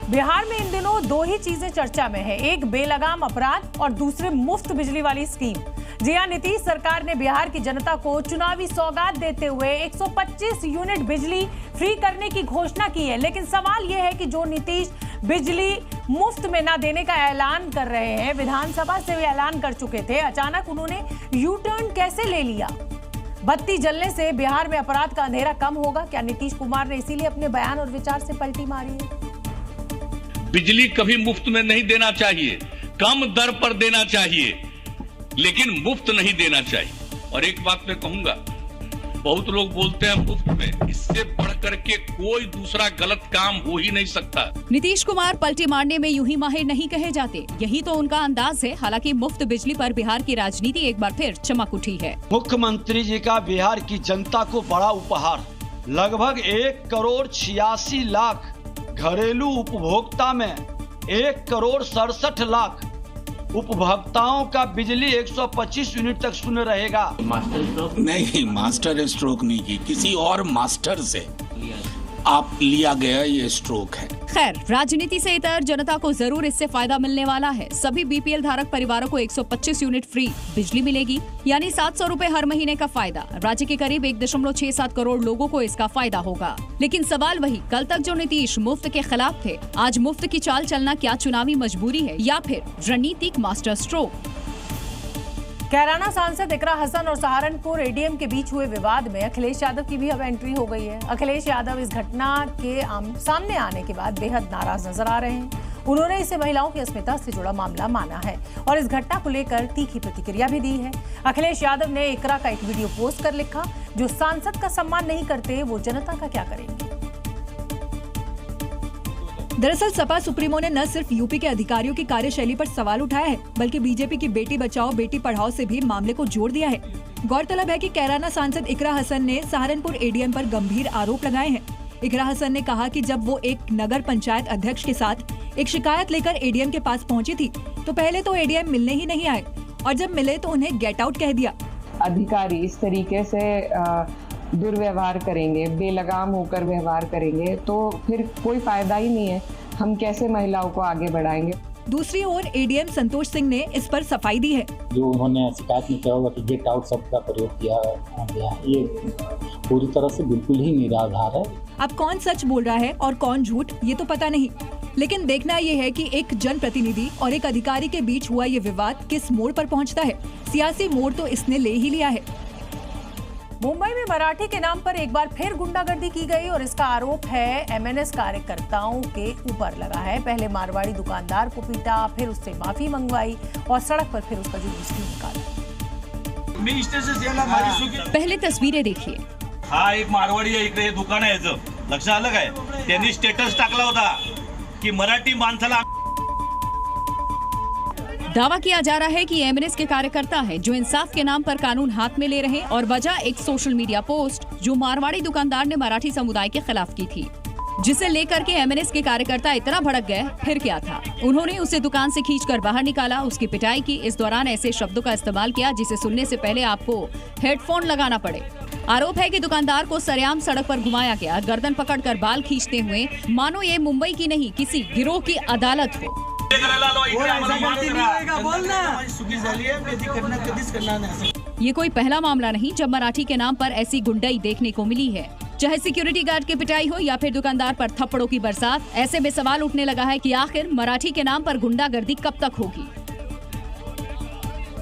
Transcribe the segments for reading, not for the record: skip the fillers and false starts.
बिहार में इन दिनों दो ही चीजें चर्चा में है, एक बेलगाम अपराध और दूसरे मुफ्त बिजली वाली स्कीम। जी हां, नीतीश सरकार ने बिहार की जनता को चुनावी सौगात देते हुए 125 यूनिट बिजली फ्री करने की घोषणा की है। लेकिन सवाल यह है कि जो नीतीश बिजली मुफ्त में ना देने का ऐलान कर रहे हैं, विधानसभा से भी ऐलान कर चुके थे, अचानक उन्होंने यू टर्न कैसे ले लिया? बत्ती जलने से बिहार में अपराध का अंधेरा कम होगा? क्या नीतीश कुमार ने इसीलिए अपने बयान और विचार से पलटी मारी है? बिजली कभी मुफ्त में नहीं देना चाहिए, कम दर पर देना चाहिए, लेकिन मुफ्त नहीं देना चाहिए। और एक बात मैं कहूंगा, बहुत लोग बोलते हैं मुफ्त में, इससे बढ़कर के कोई दूसरा गलत काम हो ही नहीं सकता। नीतीश कुमार पलटी मारने में यूं ही माहिर नहीं कहे जाते, यही तो उनका अंदाज है। हालांकि मुफ्त बिजली पर बिहार की राजनीति एक बार फिर चमक उठी है। मुख्यमंत्री जी का बिहार की जनता को बड़ा उपहार, लगभग 1,86,00,000 घरेलू उपभोक्ता में 1,67,00,000 उपभोक्ताओं का बिजली 125 यूनिट तक शून्य रहेगा। मास्टर स्ट्रोक नहीं, मास्टर स्ट्रोक नहीं की, किसी और मास्टर से आप लिया गया ये स्ट्रोक है। खैर, राजनीति से इतर जनता को जरूर इससे फायदा मिलने वाला है। सभी बीपीएल धारक परिवारों को 125 यूनिट फ्री बिजली मिलेगी, यानी 700 रुपए हर महीने का फायदा। राज्य के करीब 1.67 करोड़ लोगों को इसका फायदा होगा। लेकिन सवाल वही, कल तक जो नीतीश मुफ्त के खिलाफ थे, आज मुफ्त की चाल चलना क्या चुनावी मजबूरी है या फिर रणनीतिक मास्टर स्ट्रोक? कैराना सांसद इकरा हसन और सहारनपुर एडीएम के बीच हुए विवाद में अखिलेश यादव की भी अब एंट्री हो गई है। अखिलेश यादव इस घटना के सामने आने के बाद बेहद नाराज नजर आ रहे हैं। उन्होंने इसे महिलाओं की अस्मिता से जुड़ा मामला माना है और इस घटना को लेकर तीखी प्रतिक्रिया भी दी है। अखिलेश यादव ने इकरा का एक वीडियो पोस्ट कर लिखा, जो सांसद का सम्मान नहीं करते वो जनता का क्या करेंगे। दरअसल सपा सुप्रीमो ने न सिर्फ यूपी के अधिकारियों की कार्यशैली पर सवाल उठाया है, बल्कि बीजेपी की बेटी बचाओ बेटी पढ़ाओ से भी मामले को जोड़ दिया है। गौरतलब है कि कैराना सांसद इकरा हसन ने सहारनपुर एडीएम पर गंभीर आरोप लगाए हैं। इकरा हसन ने कहा कि जब वो एक नगर पंचायत अध्यक्ष के साथ एक शिकायत लेकर एडीएम के पास पहुंची थी, तो पहले तो एडीएम मिलने ही नहीं आए और जब मिले तो उन्हें गेट आउट कह दिया। अधिकारी इस तरीके से दुर्व्यवहार करेंगे, बेलगाम होकर व्यवहार करेंगे तो फिर कोई फायदा ही नहीं है। हम कैसे महिलाओं को आगे बढ़ाएंगे? दूसरी ओर एडीएम संतोष सिंह ने इस पर सफाई दी है। जो उन्होंने शिकायत में कहा होगा कि गेट आउट शब्द का प्रयोग किया गया, ये पूरी तरह से बिल्कुल ही निराधार है। अब कौन सच बोल रहा है और कौन झूठ, ये तो पता नहीं, लेकिन देखना ये है कि एक जनप्रतिनिधि और एक अधिकारी के बीच हुआ ये विवाद किस मोड़ पर पहुंचता है। सियासी मोड़ तो इसने ले ही लिया है। मुंबई में मराठी के नाम पर एक बार फिर गुंडागर्दी की गई और इसका आरोप है एमएनएस कार्यकर्ताओं के ऊपर लगा है। पहले मारवाड़ी दुकानदार को पीटा, फिर उससे माफी मंगवाई और सड़क पर फिर उसका जुलूस भी निकाला। पहले तस्वीरें देखिए। हा एक मारवाडी आहे, इकडे दुकान आहे याचं, लक्षात आलं काय? त्यांनी स्टेटस टाकला होता की मराठी माणसाला। दावा किया जा रहा है कि एमएनएस के कार्यकर्ता हैं जो इंसाफ के नाम पर कानून हाथ में ले रहे हैं और वजह एक सोशल मीडिया पोस्ट जो मारवाड़ी दुकानदार ने मराठी समुदाय के खिलाफ की थी, जिसे लेकर के एमएनएस के कार्यकर्ता इतना भड़क गए। फिर क्या था, उन्होंने उसे दुकान से खींचकर बाहर निकाला, उसकी पिटाई की। इस दौरान ऐसे शब्दों का इस्तेमाल किया जिसे सुनने से पहले आपको हेडफोन लगाना पड़े। आरोप है कि दुकानदार को सरेआम सड़क पर घुमाया गया, गर्दन पकड़कर बाल खींचते हुए, मानो ये मुंबई की नहीं किसी गिरोह की अदालत हो। ये कोई पहला मामला नहीं जब मराठी के नाम पर ऐसी गुंडाई देखने को मिली है। चाहे सिक्योरिटी गार्ड की पिटाई हो या फिर दुकानदार पर थप्पड़ों की बरसात, ऐसे में सवाल उठने लगा है कि आखिर मराठी के नाम पर गुंडागर्दी कब तक होगी।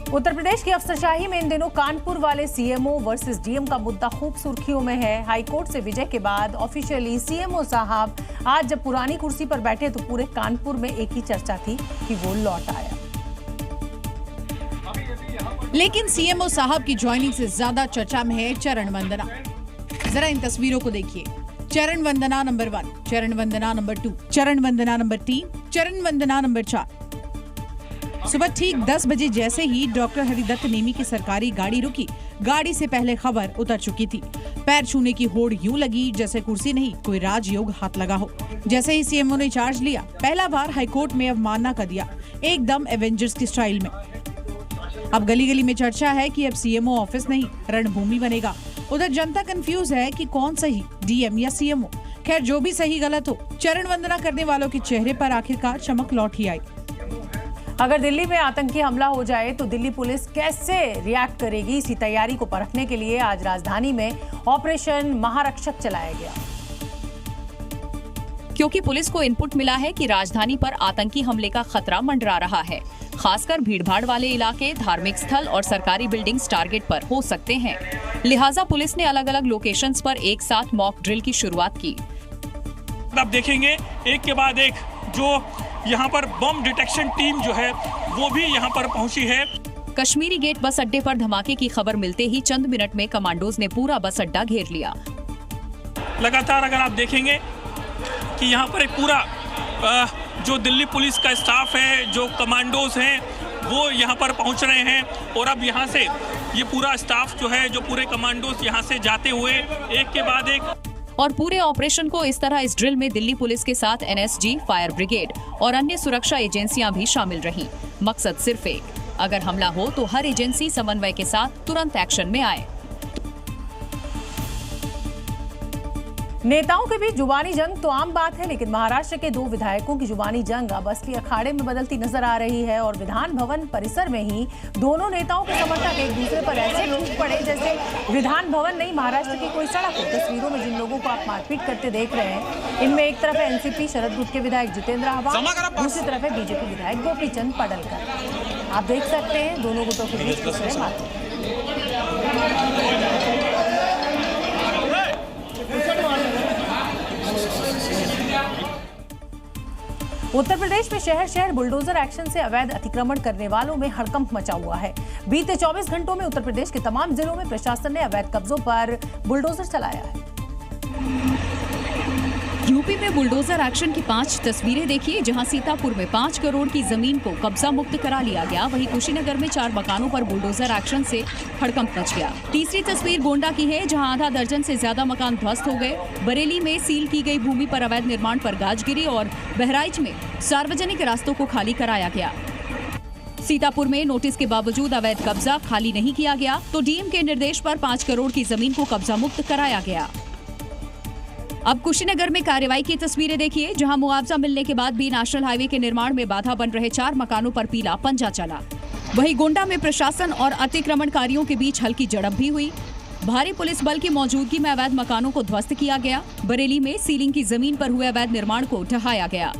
उत्तर प्रदेश की अफसरशाही में इन दिनों कानपुर वाले सीएमओ वर्सेस डीएम का मुद्दा खूब सुर्खियों में है। हाईकोर्ट से विजय के बाद ऑफिशियली सीएमओ साहब आज जब पुरानी कुर्सी पर बैठे तो पूरे कानपुर में एक ही चर्चा थी कि वो लौट आया। लेकिन सीएमओ साहब की ज्वाइनिंग से ज्यादा चर्चा में है चरण वंदना। जरा इन तस्वीरों को देखिए। चरण वंदना नंबर 1, चरण वंदना नंबर 2, चरण वंदना नंबर 3, चरण वंदना नंबर 4। सुबह ठीक 10 बजे जैसे ही डॉक्टर हरिदत्त नेमी की सरकारी गाड़ी रुकी, गाड़ी से पहले खबर उतर चुकी थी। पैर छूने की होड़ यूं लगी जैसे कुर्सी नहीं कोई राजयोग हाथ लगा हो। जैसे ही सीएमओ ने चार्ज लिया, पहला बार हाईकोर्ट में अवमानना कर दिया, एकदम एवेंजर्स की स्टाइल में। अब गली गली में चर्चा है कि अब सीएमओ ऑफिस नहीं रणभूमि बनेगा। उधर जनता कंफ्यूज है कि कौन सही, डीएम या सीएमओ। खैर जो भी सही गलत हो, चरण वंदना करने वालों के चेहरे पर आखिरकार चमक लौट ही आई। अगर दिल्ली में आतंकी हमला हो जाए तो दिल्ली पुलिस कैसे रिएक्ट करेगी, इसी तैयारी को परखने के लिए आज राजधानी में ऑपरेशन महारक्षक चलाया गया। क्योंकि पुलिस को इनपुट मिला है कि राजधानी पर आतंकी हमले का खतरा मंडरा रहा है। खासकर भीड़भाड़ वाले इलाके, धार्मिक स्थल और सरकारी बिल्डिंग्स टारगेट पर हो सकते हैं। लिहाजा पुलिस ने अलग अलग लोकेशंस पर एक साथ मॉक ड्रिल की शुरुआत की। आप देखेंगे एक के बाद एक जो यहाँ पर बम डिटेक्शन टीम जो है वो भी यहाँ पर पहुँची है। कश्मीरी गेट बस अड्डे पर धमाके की खबर मिलते ही चंद मिनट में कमांडोज ने पूरा बस अड्डा घेर लिया। लगातार अगर आप देखेंगे कि यहाँ पर एक पूरा जो दिल्ली पुलिस का स्टाफ है, जो कमांडोज हैं, वो यहाँ पर पहुँच रहे हैं और अब यहाँ से ये पूरा स्टाफ जो है, जो पूरे कमांडोज यहाँ से जाते हुए एक के बाद एक। और पूरे ऑपरेशन को इस तरह इस ड्रिल में दिल्ली पुलिस के साथ एनएसजी, फायर ब्रिगेड और अन्य सुरक्षा एजेंसियां भी शामिल रहीं। मकसद सिर्फ एक, अगर हमला हो तो हर एजेंसी समन्वय के साथ तुरंत एक्शन में आए। नेताओं के बीच जुबानी जंग तो आम बात है, लेकिन महाराष्ट्र के 2 विधायकों की जुबानी जंग अब असली अखाड़े में बदलती नजर आ रही है और विधान भवन परिसर में ही दोनों नेताओं के समर्थक एक दूसरे पर ऐसे टूट पड़े जैसे विधान भवन नहीं महाराष्ट्र की कोई सड़क हो। तस्वीरों में जिन लोगों को आप मारपीट करते देख रहे हैं, इनमें एक तरफ है एनसीपी शरद गुट के विधायक जितेंद्र आह्वान, दूसरी तरफ है बीजेपी विधायक गोपीचंद पडलकर। आप देख सकते हैं दोनों गुटों के बीच मारपीट। उत्तर प्रदेश में शहर शहर बुलडोजर एक्शन से अवैध अतिक्रमण करने वालों में हड़कंप मचा हुआ है। बीते 24 घंटों में उत्तर प्रदेश के तमाम जिलों में प्रशासन ने अवैध कब्जों पर बुलडोजर चलाया है। यूपी में बुलडोजर एक्शन की 5 तस्वीरें देखिए, जहां सीतापुर में 5 करोड़ की जमीन को कब्जा मुक्त करा लिया गया। वहीं कुशीनगर में 4 मकानों पर बुलडोजर एक्शन से हड़कंप मच गया। तीसरी तस्वीर गोंडा की है, जहां आधा दर्जन से ज्यादा मकान ध्वस्त हो गए। बरेली में सील की गई भूमि पर अवैध निर्माण पर गाज गिरी और बहराइच में सार्वजनिक रास्तों को खाली कराया गया। सीतापुर में नोटिस के बावजूद अवैध कब्जा खाली नहीं किया गया, तो डीएम के निर्देश पर 5 करोड़ की जमीन को कब्जा मुक्त कराया गया। अब कुशीनगर में कार्रवाई की तस्वीरें देखिए, जहां मुआवजा मिलने के बाद भी नेशनल हाईवे के निर्माण में बाधा बन रहे 4 मकानों पर पीला पंजा चला। वहीं गोंडा में प्रशासन और अतिक्रमणकारियों के बीच हल्की झड़प भी हुई। भारी पुलिस बल की मौजूदगी में अवैध मकानों को ध्वस्त किया गया। बरेली में सीलिंग की जमीन पर हुए अवैध निर्माण को ढहाया गया।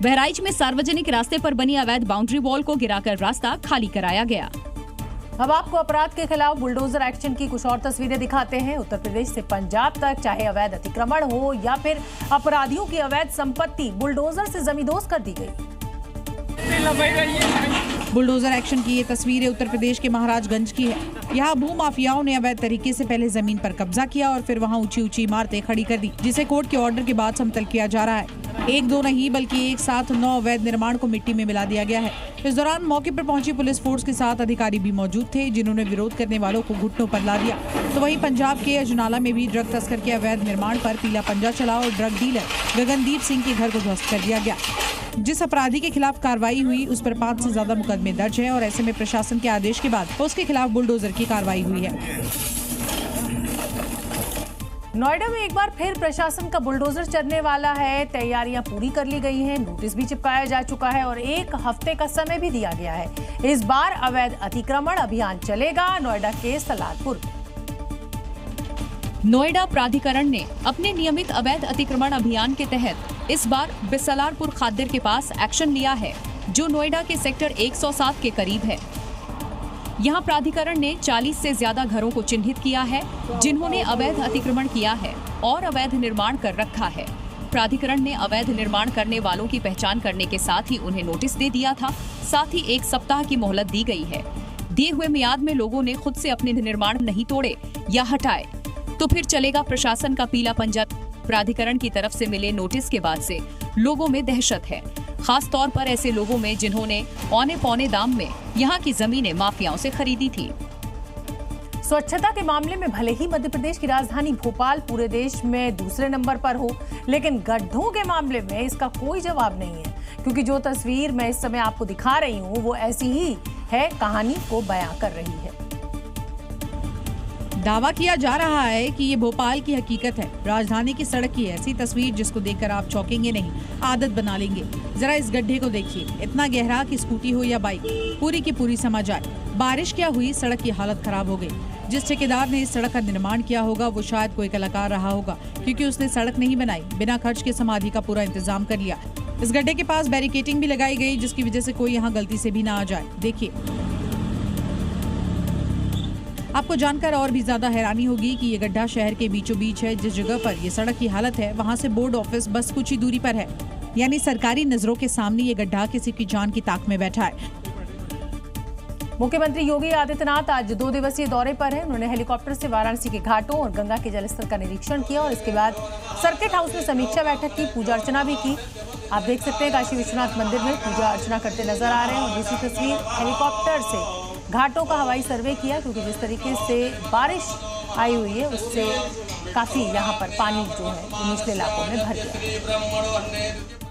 बहराइच में सार्वजनिक रास्ते पर बनी अवैध बाउंड्री वॉल को गिराकर रास्ता खाली कराया गया। अब आपको अपराध के खिलाफ बुलडोजर एक्शन की कुछ और तस्वीरें दिखाते हैं। उत्तर प्रदेश से पंजाब तक चाहे अवैध अतिक्रमण हो या फिर अपराधियों की अवैध संपत्ति, बुलडोजर से जमींदोज कर दी गई। बुलडोजर एक्शन की ये तस्वीरें उत्तर प्रदेश के महाराजगंज की है। यहाँ भूमाफियाओं ने अवैध तरीके से पहले जमीन पर कब्जा किया और फिर वहाँ ऊंची ऊंची इमारतें खड़ी कर दी, जिसे कोर्ट के ऑर्डर के बाद समतल किया जा रहा है। 1-2 नहीं बल्कि एक साथ 9 अवैध निर्माण को मिट्टी में मिला दिया गया है। इस दौरान मौके पर पहुंची पुलिस फोर्स के साथ अधिकारी भी मौजूद थे, जिन्होंने विरोध करने वालों को घुटनों पर ला दिया। तो वहीं पंजाब के अजनाला में भी ड्रग तस्कर के अवैध निर्माण पर पीला पंजा चला और ड्रग डीलर गगनदीप सिंह के घर को ध्वस्त कर दिया गया। जिस अपराधी के खिलाफ कार्रवाई हुई उस पर 5 से ज्यादा मुकदमे दर्ज है और ऐसे में प्रशासन के आदेश के बाद उसके खिलाफ बुलडोजर की कार्रवाई हुई है। नोएडा में एक बार फिर प्रशासन का बुलडोजर चलने वाला है। तैयारियां पूरी कर ली गई हैं, नोटिस भी चिपकाया जा चुका है और 1 हफ्ते का समय भी दिया गया है। इस बार अवैध अतिक्रमण अभियान चलेगा नोएडा के सलारपुर। नोएडा प्राधिकरण ने अपने नियमित अवैध अतिक्रमण अभियान के तहत इस बार बिसलारपुर खाद्यर के पास एक्शन लिया है, जो नोएडा के सेक्टर 107 के करीब है। यहाँ प्राधिकरण ने 40 से ज्यादा घरों को चिन्हित किया है, जिन्होंने अवैध अतिक्रमण किया है और अवैध निर्माण कर रखा है। प्राधिकरण ने अवैध निर्माण करने वालों की पहचान करने के साथ ही उन्हें नोटिस दे दिया था। साथ ही 1 सप्ताह की मोहलत दी गई है। दिए हुए मियाद में लोगों ने खुद से अपने निर्माण नहीं तोड़े या हटाए तो फिर चलेगा प्रशासन का पीला पंजा। प्राधिकरण की तरफ से मिले नोटिस के बाद से लोगों में दहशत है, खास तौर पर ऐसे लोगों में जिन्होंने औने पौने दाम में यहाँ की जमीनें माफियाओं से खरीदी थी। स्वच्छता के मामले में भले ही मध्य प्रदेश की राजधानी भोपाल पूरे देश में दूसरे नंबर पर हो, लेकिन गड्ढों के मामले में इसका कोई जवाब नहीं है, क्योंकि जो तस्वीर मैं इस समय आपको दिखा रही हूँ वो ऐसी ही है, कहानी को बयां कर रही है। दावा किया जा रहा है कि ये भोपाल की हकीकत है। राजधानी की सड़क की ऐसी तस्वीर जिसको देखकर आप चौंकेंगे नहीं, आदत बना लेंगे। जरा इस गड्ढे को देखिए, इतना गहरा कि स्कूटी हो या बाइक पूरी की पूरी समा जाए। बारिश क्या हुई, सड़क की हालत खराब हो गई। जिस ठेकेदार ने इस सड़क का निर्माण किया होगा वो शायद कोई कलाकार रहा होगा, क्योंकि उसने सड़क नहीं बनाई, बिना खर्च के समाधि का पूरा इंतजाम कर लिया। इस गड्ढे के पास बैरिकेटिंग भी लगाई गई, जिसकी वजह से कोई यहाँ गलती से भी ना आ जाए। देखिए, आपको जानकर और भी ज्यादा हैरानी होगी कि ये गड्ढा शहर के बीचों बीच है। जिस जगह पर ये सड़क की हालत है वहाँ से बोर्ड ऑफिस बस कुछ ही दूरी पर है, यानी सरकारी नजरों के सामने ये गड्ढा किसी की जान की ताक में बैठा है। मुख्यमंत्री योगी आदित्यनाथ आज 2 दिवसीय दौरे पर हैं। उन्होंने हेलीकॉप्टर से वाराणसी के घाटों और गंगा के जलस्तर का निरीक्षण किया और इसके बाद सर्किट हाउस में समीक्षा बैठक की, पूजा अर्चना भी की। आप देख सकते हैं काशी विश्वनाथ मंदिर में पूजा अर्चना करते नजर आ रहे हैं। और दूसरी तस्वीर, हेलीकॉप्टर से घाटों का हवाई सर्वे किया, क्योंकि जिस तरीके से बारिश आई हुई है उससे काफी यहाँ पर पानी जो है निचले इलाकों में भर गया।